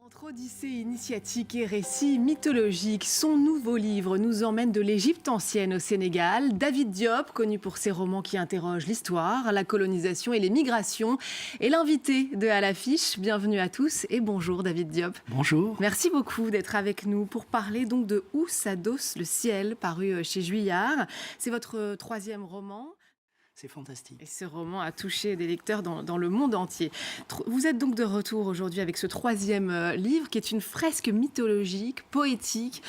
Entre odyssée initiatique et récits mythologiques, son nouveau livre nous emmène de l'Égypte ancienne au Sénégal. David Diop, connu pour ses romans qui interrogent l'histoire, la colonisation et les migrations, est l'invité de À l'affiche. Bienvenue à tous et bonjour David Diop. Bonjour. Merci beaucoup d'être avec nous pour parler donc de Où s'adosse le ciel, paru chez Juillard. C'est votre troisième roman. C'est fantastique. Et ce roman a touché des lecteurs dans le monde entier. Vous êtes donc de retour aujourd'hui avec ce troisième livre qui est une fresque mythologique, poétique,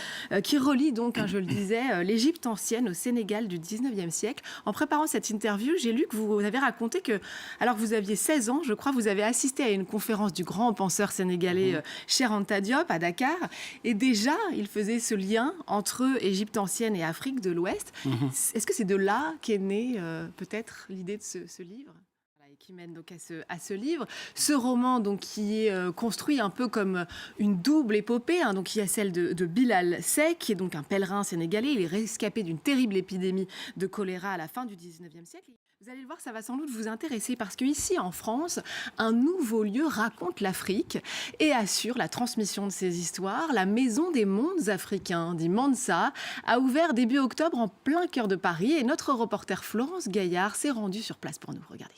qui relie donc, je le disais, l'Égypte ancienne au Sénégal du 19e siècle. En préparant cette interview, j'ai lu que vous avez raconté que, alors que vous aviez 16 ans, je crois, vous avez assisté à une conférence du grand penseur sénégalais Cheikh Anta Diop à Dakar. Et déjà, il faisait ce lien entre Égypte ancienne et Afrique de l'Ouest. Est-ce que c'est de là qu'est né peut-être l'idée de ce livre, et qui mène donc à ce livre, ce roman donc qui est construit un peu comme une double épopée, donc il y a celle de Bilal Seck, qui est donc un pèlerin sénégalais. Il est rescapé d'une terrible épidémie de choléra à la fin du 19e siècle. Vous allez le voir, ça va sans doute vous intéresser parce qu'ici en France, un nouveau lieu raconte l'Afrique et assure la transmission de ses histoires. La Maison des Mondes africains, dit Mansa, a ouvert début octobre en plein cœur de Paris et notre reporter Florence Gaillard s'est rendue sur place pour nous. Regardez.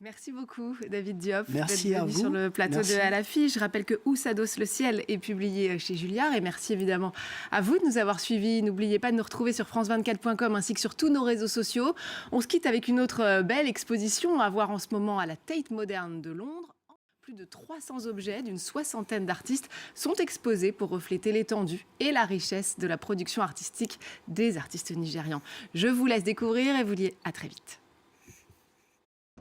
Merci beaucoup David Diop d'être venu sur le plateau de À l'affiche. Je rappelle que Où s'adosse le ciel est publié chez Juillard et merci évidemment à vous de nous avoir suivis. N'oubliez pas de nous retrouver sur france24.com ainsi que sur tous nos réseaux sociaux. On se quitte avec une autre belle exposition à voir en ce moment à la Tate Modern de Londres. Plus de 300 objets d'une soixantaine d'artistes sont exposés pour refléter l'étendue et la richesse de la production artistique des artistes nigérians. Je vous laisse découvrir et vous dis à très vite.